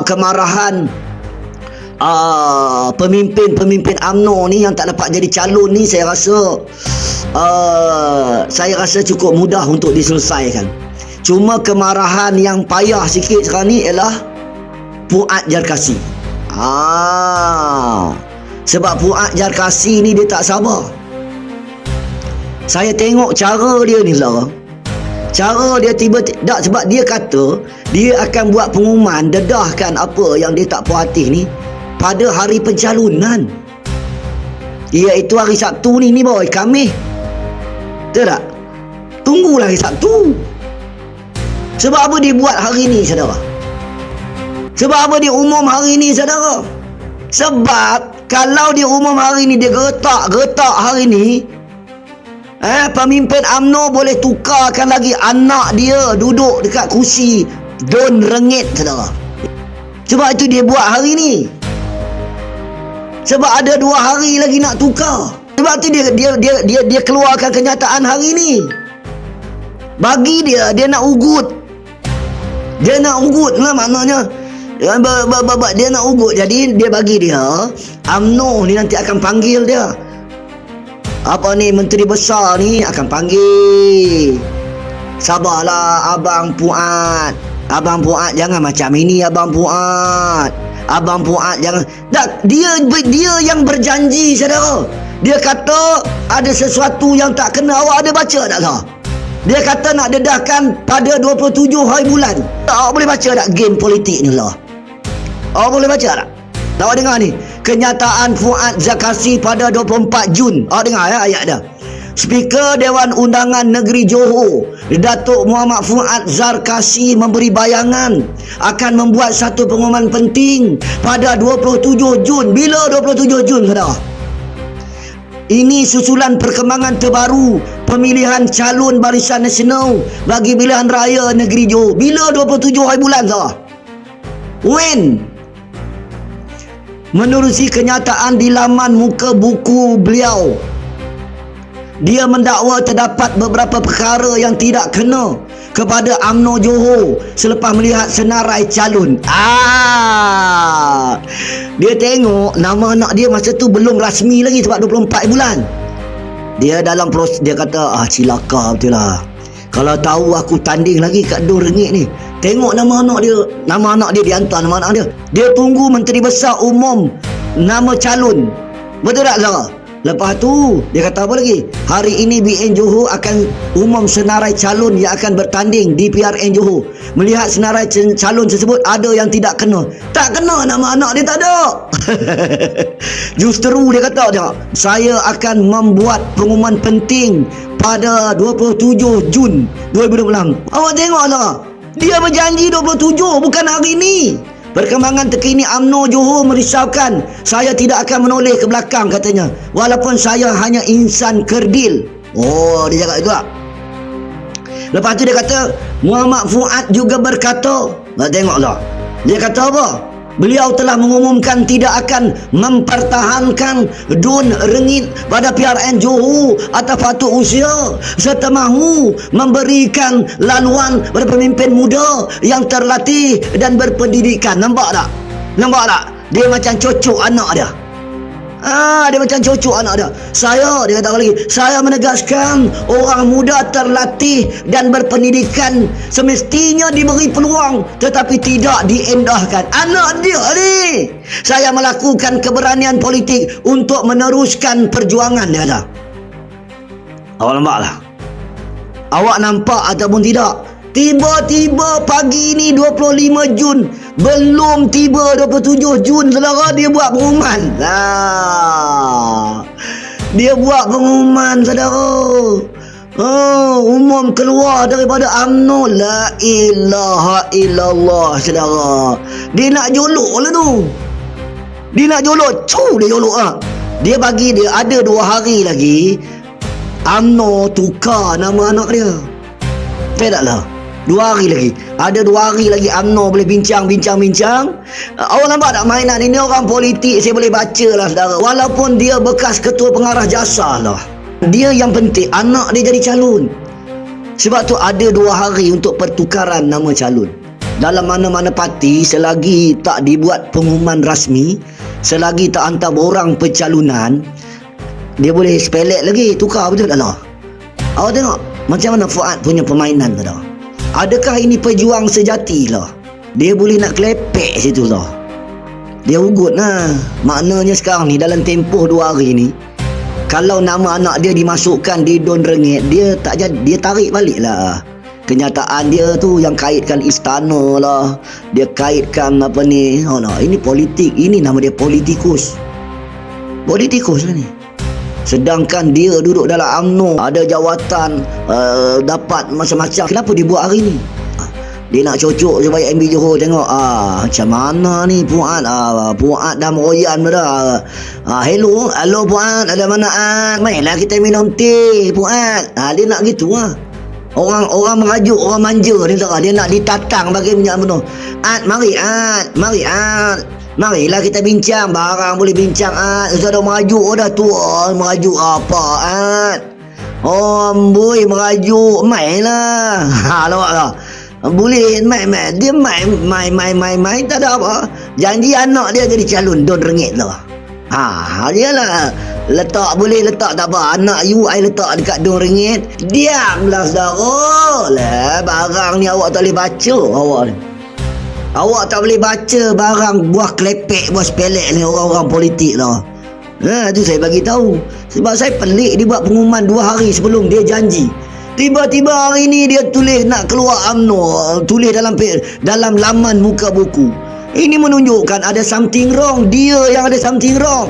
kemarahan pemimpin UMNO ni yang tak dapat jadi calon ni, saya rasa cukup mudah untuk diselesaikan. Cuma kemarahan yang payah sikit sekarang ni ialah Fuad Jarkasi. Sebab Fuad Jarkasi ni dia tak sabar. Saya tengok cara dia ni lah. Cara dia tiba-tiba, sebab dia kata dia akan buat pengumuman dedahkan apa yang dia tak puas hati ni pada hari pencalonan, iaitu hari Sabtu ni boy, Khamis. Betul tak? Tunggulah hari Sabtu. Sebab apa dia buat hari ni, saudara? Sebab apa dia umum hari ni, saudara? Sebab kalau dia umum hari ni, dia getak hari ni, pemimpin UMNO boleh tukarkan lagi anak dia duduk dekat kursi Don Rengit, saudara. Sebab itu dia buat hari ni. Sebab ada 2 hari lagi nak tukar. Sebab tu dia keluarkan kenyataan hari ni. Bagi dia nak ugut. Dia nak ugut lah maknanya. Dia nak ugut. Jadi dia bagi dia, UMNO ni nanti akan panggil dia. Menteri besar ni akan panggil. Sabarlah Abang Fuad. Abang Fuad jangan macam ini, Abang Fuad. Abang Fuad jangan. Dia yang berjanji, saudara. Dia kata ada sesuatu yang tak kena. Awak ada baca tak sah? Dia kata nak dedahkan pada 27 hari bulan. Awak boleh baca tak game politik ni lah? Awak boleh baca tak? Awak dengar ni, kenyataan Fuad Jarkasi pada 24 Jun. Awak dengar ya ayat dia. Speaker Dewan Undangan Negeri Johor, Datuk Muhammad Fuad Jarkasi memberi bayangan akan membuat satu pengumuman penting pada 27 Jun. Bila 27 Jun, saudara? Ini susulan perkembangan terbaru pemilihan calon Barisan Nasional bagi pilihan raya negeri Johor. Bila 27 hari bulan, saudara? When? Menerusi kenyataan di laman muka buku beliau, dia mendakwa terdapat beberapa perkara yang tidak kena kepada UMNO Johor selepas melihat senarai calon. Dia tengok nama anak dia masa tu belum rasmi lagi sebab 24 bulan. Dia dalam proses, dia kata cilaka betul lah. Kalau tahu aku tanding lagi kat RM2 ni. Tengok nama anak dia dihantar nama anak dia. Dia tunggu Menteri Besar Umum nama calon. Betul tak, Zara? Lepas tu dia kata apa lagi? Hari ini BN Johor akan umum senarai calon yang akan bertanding di PRN Johor. Melihat senarai calon tersebut ada yang tidak kena. Tak kena nama anak dia, tak ada. Justru dia kata dia, saya akan membuat pengumuman penting pada 27 Jun 2026. Awak tengok tak? Dia berjanji 27, bukan hari ini. Perkembangan terkini UMNO Johor merisaukan. Saya tidak akan menoleh ke belakang, katanya. Walaupun saya hanya insan kerdil. Dia cakap itu tak? Lepas tu dia kata, Muhammad Fuad juga berkata, tengoklah. Dia kata apa? Beliau telah mengumumkan tidak akan mempertahankan Don Rengit pada PRN Johor atas faktor usia, serta mahu memberikan laluan pada pemimpin muda yang terlatih dan berpendidikan. Nampak tak? Dia macam cocok anak dia. Dia macam cocok anak dia. Dia kata lagi, saya menegaskan orang muda terlatih dan berpendidikan semestinya diberi peluang tetapi tidak diendahkan. Anak dia ni. Saya melakukan keberanian politik untuk meneruskan perjuangan, dia kata. Awak nampaklah. Awak nampak ataupun tidak? Tiba-tiba pagi ni 25 Jun, belum tiba 27 Jun, saudara, dia buat pengumuman. Dia buat pengumuman, saudara. Umum keluar daripada UMNO. La ilaha illallah, saudara. Dia nak jolok lah tu. Dia nak jolok. Dia jolok lah. Dia bagi dia ada 2 hari lagi UMNO tukar nama anak dia. Tak lah. 2 hari lagi. Ada 2 hari lagi UMNO boleh bincang. Awak nampak tak mainan ini? Orang politik saya boleh baca lah, saudara. Walaupun dia bekas ketua pengarah jasa lah, dia yang penting anak dia jadi calon. Sebab tu ada 2 hari untuk pertukaran nama calon. dalam mana-mana parti, selagi tak dibuat pengumuman rasmi, selagi tak hantar borang pencalonan, dia boleh sepelek lagi, tukar, betul tak lah? Awak tengok macam mana Fuad punya permainan tu dah. Adakah ini pejuang sejati lah? Dia boleh nak kelepek situ lah. Dia ugut lah. Maknanya sekarang ni dalam tempoh 2 hari ni, kalau nama anak dia dimasukkan di Don Rengit, dia tak jadi, dia tarik balik lah. Kenyataan dia tu yang kaitkan istana lah, dia kaitkan apa ni, oh no, ini politik, ini nama dia politikus lah ni. Sedangkan dia duduk dalam UMNO, ada jawatan, dapat macam-macam. Kenapa dia buat hari ni? Dia nak cocok supaya MB Johor tengok macam mana ni Fuad. Fuad dah meroyan dah. Hello Fuad, ada mana mainlah kita minum teh Fuad. Dia nak gitu lah. Orang merajuk, orang manja ni tak, dia nak ditatang bagi minyak penuh. Marilah kita bincang, barang boleh bincang. Sudah ada merajuk dah tu. Merajuk apa boy merajuk mainlah. Lawak lah. Boleh main dia main tak ada apa. Janji anak dia jadi calon Don Rengit lah. Dia lah boleh letak tak apa, anak you I letak dekat Don Rengit. Diamlah saudara lah. Barang ni awak tak boleh baca. Awak tak boleh baca barang buah klepek, buah sepelek ni orang-orang politik lah. Tu saya bagi tahu. Sebab saya pelik dia buat pengumuman 2 hari sebelum dia janji. Tiba-tiba hari ni dia tulis nak keluar UMNO, tulis dalam laman muka buku. Ini menunjukkan ada something wrong. Dia yang ada something wrong.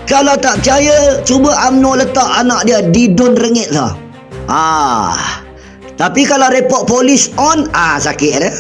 Kalau tak percaya, cuba UMNO letak anak dia di Don Rengit lah. Tapi kalau report polis on, sakit dah.